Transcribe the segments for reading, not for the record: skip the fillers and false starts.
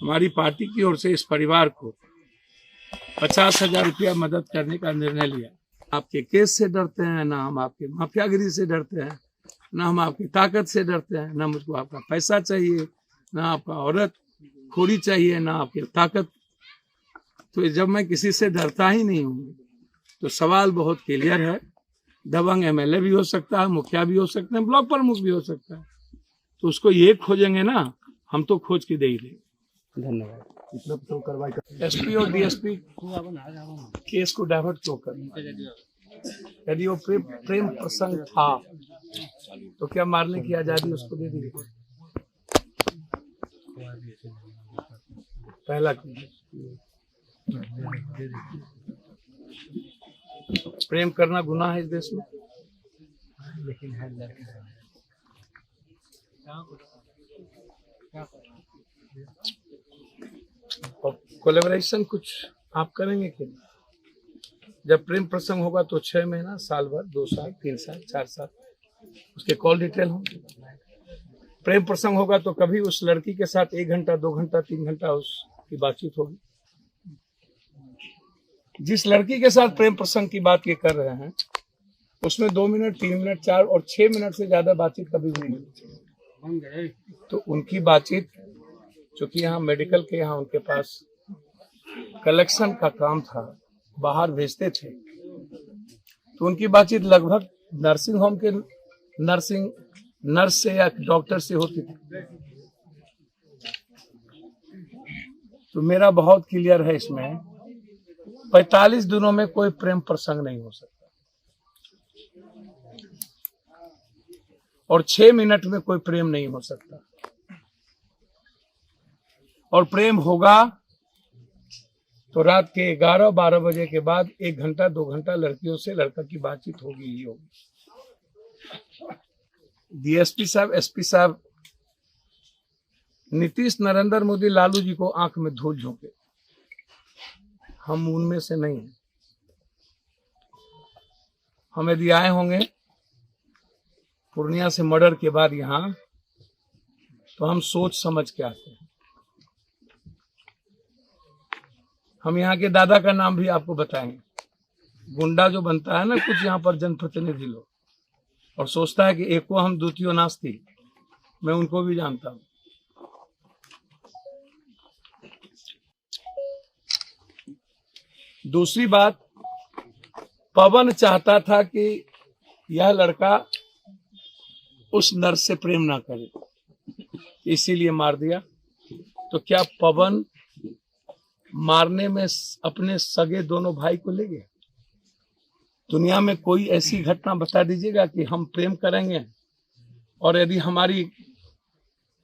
हमारी पार्टी की ओर से इस परिवार को 50,000 रुपया मदद करने का निर्णय लिया। आपके केस से डरते हैं, ना हम आपके माफियागिरी से डरते हैं, ना हम आपकी ताकत से डरते हैं, ना मुझको आपका पैसा चाहिए, ना आपका औरत खोरी चाहिए, ना आपकी ताकत। तो जब मैं किसी से डरता ही नहीं हूँ तो सवाल बहुत क्लियर है। दबंग एमएलए भी हो सकता है, मुखिया भी हो सकते हैं, ब्लॉक प्रमुख भी हो सकता है। तो उसको ये खोजेंगे ना, हम तो खोज के दे ही देंगे। धन्यवाद। एसपी और डीएसपी केस को डाइवर्ट क्यों करना? यदि वो प्रेम प्रसंग था तो क्या मारने की आजादी उसको दे दी? पहला प्रेम करना गुनाह है इस देश में? और कोलैबोरेशन कुछ आप करेंगे कि नहीं? जब प्रेम प्रसंग होगा तो 6 महीना, साल भर, 2 साल, 3 साल, 4 साल उसके कॉल डिटेल होंगे। प्रेम प्रसंग होगा तो कभी उस लड़की के साथ 1 घंटा, 2 घंटा, 3 घंटा उसकी बातचीत होगी। जिस लड़की के साथ प्रेम प्रसंग की बात ये कर रहे हैं उसमें 2 मिनट, 3 मिनट, 4 और 6 मिनट से ज्यादा बातचीत कभी भी नहीं। तो उनकी बातचीत, चूंकि यहाँ मेडिकल के यहाँ उनके पास कलेक्शन का काम था, बाहर भेजते थे, तो उनकी बातचीत लगभग नर्सिंग होम के नर्स से या डॉक्टर से होती थी। तो मेरा बहुत क्लियर है इसमें, 45 दिनों में कोई प्रेम प्रसंग नहीं हो सकता और 6 मिनट में कोई प्रेम नहीं हो सकता। और प्रेम होगा तो रात के 11-12 बजे के बाद 1 घंटा, 2 घंटा लड़कियों से लड़का की बातचीत होगी ही होगी। डीएसपी साहब, एसपी साहब, नीतीश, नरेंद्र मोदी, लालू जी को आंख में धूल झोंके, हम उनमें से नहीं हैं। हम यदि आए होंगे पूर्णिया से मर्डर के बाद यहाँ, तो हम सोच समझ के आते हैं। हम यहाँ के दादा का नाम भी आपको बताएंगे। गुंडा जो बनता है ना कुछ यहाँ पर जनप्रतिनिधि लोग, और सोचता है कि एको हम द्वितीय नास्ती, मैं उनको भी जानता हूँ। दूसरी बात, पवन चाहता था कि यह लड़का उस नर्स से प्रेम ना करे, इसीलिए मार दिया। तो क्या पवन मारने में अपने सगे दोनों भाई को ले गया? दुनिया में कोई ऐसी घटना बता दीजिएगा कि हम प्रेम करेंगे और यदि हमारी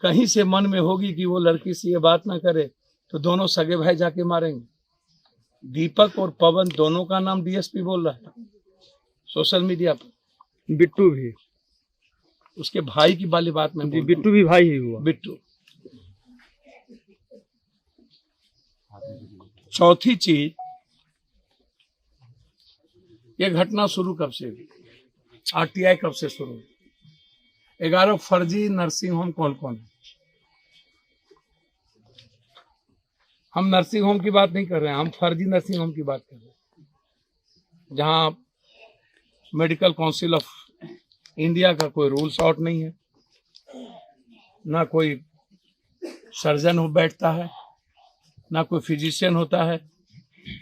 कहीं से मन में होगी कि वो लड़की से ये बात ना करे तो दोनों सगे भाई जाके मारेंगे। दीपक और पवन दोनों का नाम डीएसपी बोल रहा है सोशल मीडिया पर। बिट्टू भी, उसके भाई की वाली बात में, बिट्टू भी भाई ही हुआ। बिट्टू। चौथी चीज, ये घटना शुरू कब से हुई? आरटीआई कब से शुरू हुई? 11 फर्जी नर्सिंग होम कौन कौन है? हम नर्सिंग होम की बात नहीं कर रहे हैं, हम फर्जी नर्सिंग होम की बात कर रहे हैं, जहां मेडिकल काउंसिल ऑफ इंडिया का कोई रूल्स आउट नहीं है, ना कोई सर्जन हो बैठता है, ना कोई फिजिशियन होता है।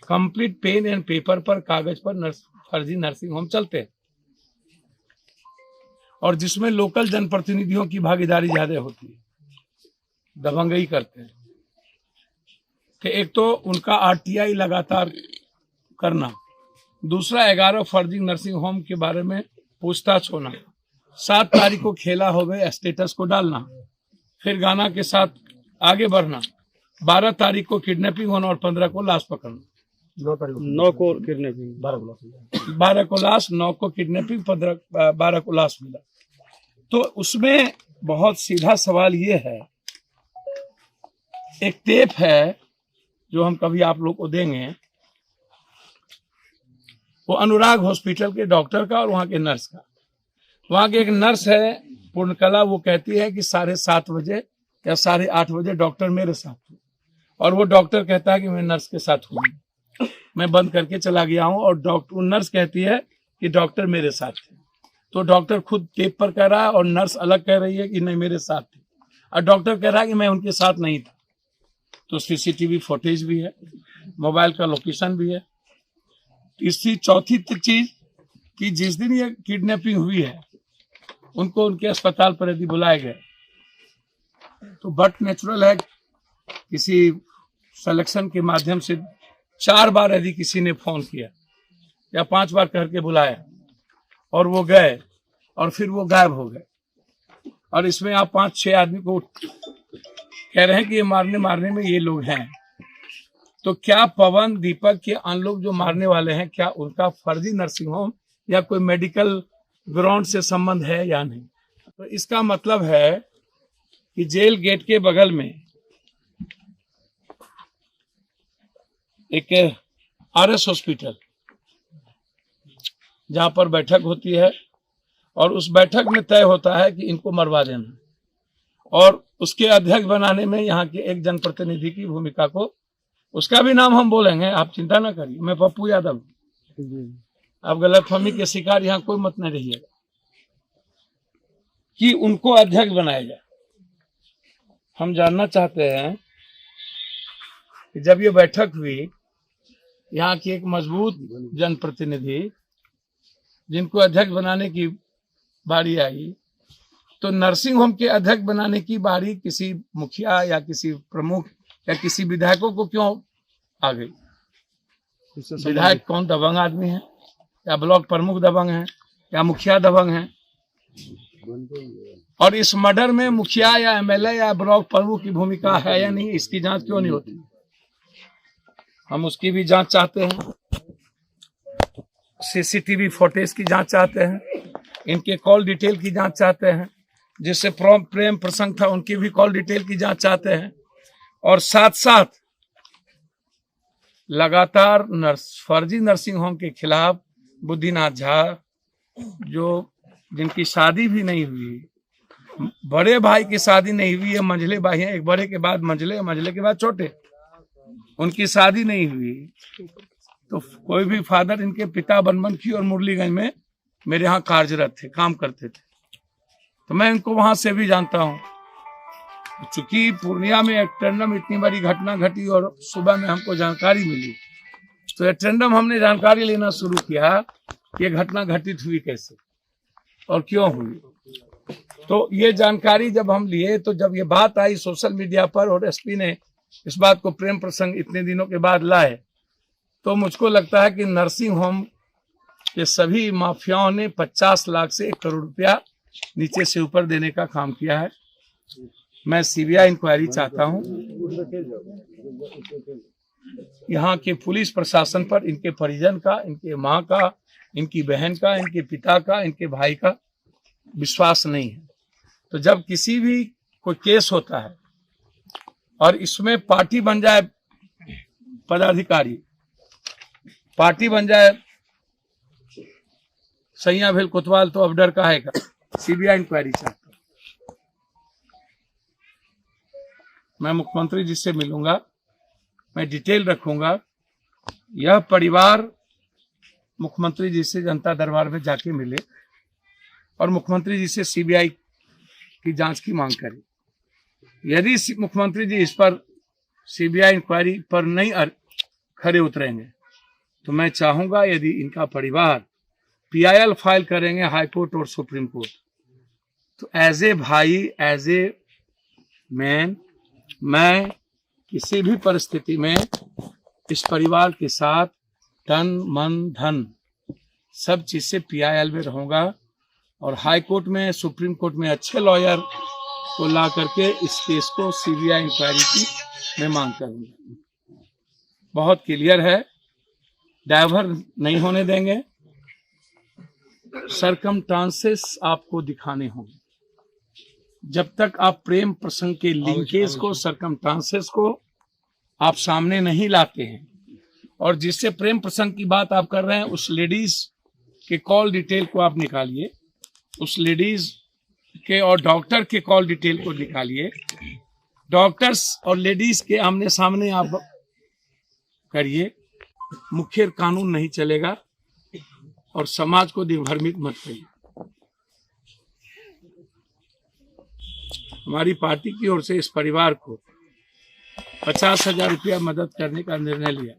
कंप्लीट पेन एंड पेपर पर, कागज पर फर्जी नर्सिंग होम चलते हैं, और जिसमें लोकल जनप्रतिनिधियों की भागीदारी ज्यादा होती है, दबंगई करते हैं। कि एक तो उनका आरटीआई लगातार करना, दूसरा 11 फर्जी नर्सिंग होम के बारे में पूछताछ होना, 7 तारीख को खेला होवे स्टेटस को डालना, फिर गाना के साथ आगे बढ़ना, 12 तारीख को किडनैपिंग होना और 15 को लाश पकड़ना। 9 को किडनैपिंग, 12 को लाश, 9 को किडनैपिंग, 12 को लाश मिला। तो उसमें बहुत सीधा सवाल ये है, एक टेप है जो हम कभी आप लोग को देंगे, वो अनुराग हॉस्पिटल के डॉक्टर का और वहां के नर्स का। वहां की एक नर्स है पूर्णकला, वो कहती है कि 7:30 बजे या 8:30 बजे डॉक्टर मेरे साथ थे। और वो डॉक्टर कहता है कि मैं नर्स के साथ हूँ, मैं बंद करके चला गया हूँ, और डॉक्टर नर्स कहती है कि डॉक्टर मेरे साथ थे। तो डॉक्टर खुद टेप पर कह रहा है और नर्स अलग कह रही है कि नहीं मेरे साथ थे, और डॉक्टर कह रहा है कि मैं उनके साथ नहीं था। तो सीसीटीवी फुटेज भी है, मोबाइल का लोकेशन भी है। तीसरी चौथी चीज कि जिस दिन ये किडनैपिंग हुई है उनको उनके अस्पताल पर यदि बुलाए गए तो बट नेचुरल है किसी सिलेक्शन के माध्यम से 4 बार यदि किसी ने फोन किया या 5 बार करके बुलाया और वो गए और फिर वो गायब हो गए, और इसमें आप 5-6 आदमी को कह रहे हैं कि ये मारने में ये लोग हैं, तो क्या पवन, दीपक के अन्य लोग जो मारने वाले हैं, क्या उनका फर्जी नर्सिंग होम या कोई मेडिकल ग्राउंड से संबंध है या नहीं? तो इसका मतलब है कि जेल गेट के बगल में एक आरएस हॉस्पिटल जहां पर बैठक होती है, और उस बैठक में तय होता है कि इनको मरवा देना, और उसके अध्यक्ष बनाने में यहाँ के एक जनप्रतिनिधि की भूमिका को, उसका भी नाम हम बोलेंगे, आप चिंता ना करिए, मैं पप्पू यादव, आप गलतफहमी के शिकार यहाँ कोई मत न रहिएगा, कि उनको अध्यक्ष बनाया जाए। हम जानना चाहते हैं कि जब ये बैठक हुई, यहाँ की एक मजबूत जनप्रतिनिधि जिनको अध्यक्ष बनाने की बारी आई, तो नर्सिंग होम के अध्यक्ष बनाने की बारी किसी मुखिया या किसी प्रमुख या किसी विधायकों को क्यों आ गई? विधायक कौन दबंग आदमी है, या ब्लॉक प्रमुख दबंग है, या मुखिया दबंग है? और इस मर्डर में मुखिया या एमएलए या ब्लॉक प्रमुख की भूमिका है या नहीं, इसकी जांच क्यों नहीं होती? हम उसकी भी जांच चाहते हैं, सीसीटीवी फुटेज की जांच चाहते हैं, इनके कॉल डिटेल की जांच चाहते हैं, जिससे प्रेम प्रसंग था उनकी भी कॉल डिटेल की जांच चाहते हैं, और साथ साथ लगातार फर्जी नर्सिंग होम के खिलाफ बुद्धिनाथ झा, जो जिनकी शादी भी नहीं हुई, बड़े भाई की शादी नहीं हुई है, मंझले भाई हैं, एक बड़े के बाद मंझले के बाद छोटे, उनकी शादी नहीं हुई, तो कोई भी फादर, इनके पिता बनमनखी और मुरलीगंज में मेरे यहाँ कार्यरत थे, काम करते थे, तो मैं इनको वहां से भी जानता हूँ। चूंकि पूर्णिया में एटेंडम इतनी बड़ी घटना घटी और सुबह में हमको जानकारी मिली, तो एटेंडम हमने जानकारी लेना शुरू किया कि ये घटना घटित हुई कैसे और क्यों हुई। तो ये जानकारी जब हम लिए, तो जब ये बात आई सोशल मीडिया पर और एसपी ने इस बात को प्रेम प्रसंग इतने दिनों के बाद लाए, तो मुझको लगता है कि नर्सिंग होम के सभी माफियाओं ने 50 लाख से 1 करोड़ रुपया नीचे से ऊपर देने का काम किया है। मैं सीबीआई इंक्वायरी चाहता हूं यहाँ के पुलिस प्रशासन पर, इनके परिजन का, इनके माँ का, इनकी बहन का, इनके पिता का, इनके भाई का विश्वास नहीं है। तो जब किसी भी कोई केस होता है और इसमें पार्टी बन जाए पदाधिकारी, पार्टी बन जाए सैया भेल कोतवाल, तो अब डर काहे का? सीबीआई इंक्वायरी चाहता हूं। मैं मुख्यमंत्री जी से मिलूंगा, मैं डिटेल रखूंगा। यह परिवार मुख्यमंत्री जी से जनता दरबार में जाके मिले और मुख्यमंत्री जी से सीबीआई की जांच की मांग करे। यदि मुख्यमंत्री जी इस पर सीबीआई इंक्वायरी पर नहीं खरे उतरेंगे, तो मैं चाहूंगा यदि इनका परिवार पीआईएल फाइल करेंगे हाई कोर्ट और सुप्रीम कोर्ट, तो एज ए भाई, एज ए मैन, मैं किसी भी परिस्थिति में इस परिवार के साथ तन मन धन सब चीज से पीआईएल में रहूंगा, और हाई कोर्ट में, सुप्रीम कोर्ट में अच्छे लॉयर को ला करके इस केस को सीबीआई इंक्वायरी की मैं मांग करूंगा। बहुत क्लियर है, डाइवर नहीं होने देंगे, सरकमस्टांसेस आपको दिखाने होंगे। जब तक आप प्रेम प्रसंग के लिंकेज को, सरकमस्टांसेस को आप सामने नहीं लाते हैं, और जिससे प्रेम प्रसंग की बात आप कर रहे हैं, उस लेडीज के कॉल डिटेल को आप निकालिए, उस लेडीज के और डॉक्टर के कॉल डिटेल को निकालिए, डॉक्टर्स और लेडीज के आमने सामने आप करिए, मुख्य कानून नहीं चलेगा और समाज को दिग्भ्रमित मत करिए। हमारी पार्टी की ओर से इस परिवार को 50,000 रुपया मदद करने का निर्णय लिया,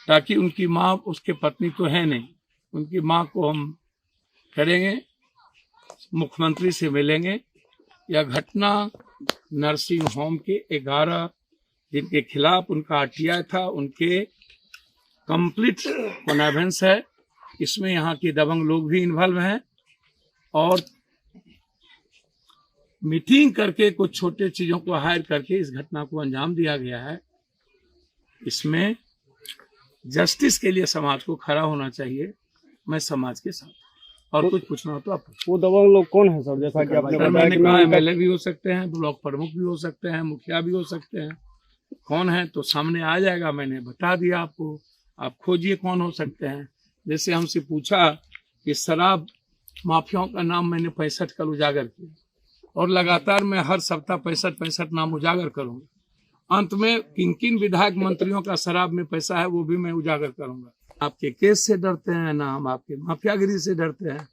ताकि उनकी माँ, उसके पत्नी तो है नहीं, उनकी माँ को हम करेंगे, मुख्यमंत्री से मिलेंगे। यह घटना नर्सिंग होम के 11 जिनके खिलाफ उनका RTI था, उनके कंप्लीट कॉन्वेंस है। इसमें यहाँ के दबंग लोग भी इन्वॉल्व हैं और मीटिंग करके कुछ छोटे चीजों को हायर करके इस घटना को अंजाम दिया गया है। इसमें जस्टिस के लिए समाज को खड़ा होना चाहिए। मैं समाज के साथ, और कुछ पूछना हो तो आप। वो दबंग लोग कौन है सर? जैसा कि आपने बताया मैंने कि कहा MLA भी हो सकते हैं, ब्लॉक प्रमुख भी हो सकते हैं, मुखिया भी हो सकते हैं। कौन है तो सामने आ जाएगा, मैंने बता दिया आपको, आप खोजिए कौन हो सकते हैं। जैसे हमसे पूछा कि शराब माफियाओं का नाम मैंने 65 कल उजागर किया और लगातार मैं हर सप्ताह 65 नाम उजागर करूंगा। अंत में किन किन विधायक मंत्रियों का शराब में पैसा है वो भी मैं उजागर करूंगा। आपके केस से डरते हैं ना, हम आपके माफियागिरी से डरते हैं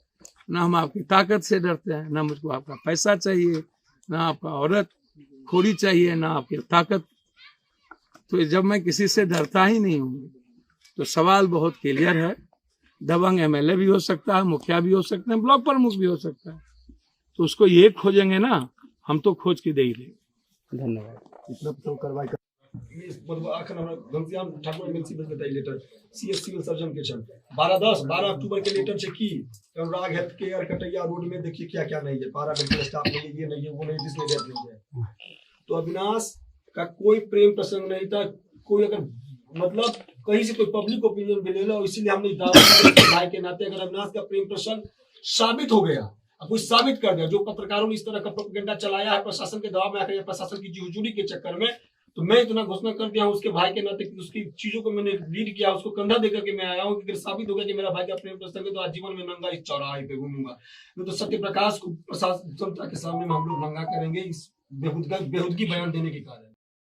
ना, हम आपकी ताकत से डरते हैं ना। मुझको आपका पैसा चाहिए ना, आपका औरत खोरी चाहिए ना, आपकी ताकत। तो जब मैं किसी से डरता ही नहीं हूँ तो सवाल बहुत क्लियर है। दबंग MLA भी हो सकता है, मुखिया भी हो सकते हैं, ब्लॉक प्रमुख भी हो सकता है। तो उसको ये खोजेंगे ना, हम तो खोज के दे ही देंगे। धन्यवाद। इतना तो कार्रवाई कर घनश्याम ठाकुर एमएलसी बताई लेटर CS सिविल सर्जन के चल 12 अक्टूबर के लेटर से की अनुराग हेल्थ केयर कटैया रोड में देखिए क्या क्या नहीं है, पारा मेडिकल स्टाफ नहीं है, ये नहीं है, वो नहीं, जिसमें डेथ नहीं है। तो अविनाश का कोई प्रेम प्रसंग नहीं था, कोई अगर मतलब कहीं से कोई पब्लिक ओपिनियन भी ले लो, इसीलिए हमने भाई के नाते अगर अविनाश का प्रेम प्रसंग साबित हो गया, कोई साबित कर दिया, जो पत्रकारों ने इस तरह का प्रोपेगेंडा चलाया है प्रशासन के दबाव में आकर, प्रशासन की हुजूरी के चक्कर में, तो मैं इतना घोषणा कर दिया हूं उसके भाई के नाते, उसकी चीजों को मैंने रीड किया, उसको कंधा देकर के मैं आया हूं कि अगर साबित हो गया कि मेरा भाई का प्रेम प्रसंग है तो आजीवन में नंगा इस चौराहे पे घूमूंगा। तो सत्य प्रकाश को प्रशासन जनता के सामने हम लोग नंगा करेंगे इस बेहुदगी बयान देने के कारण।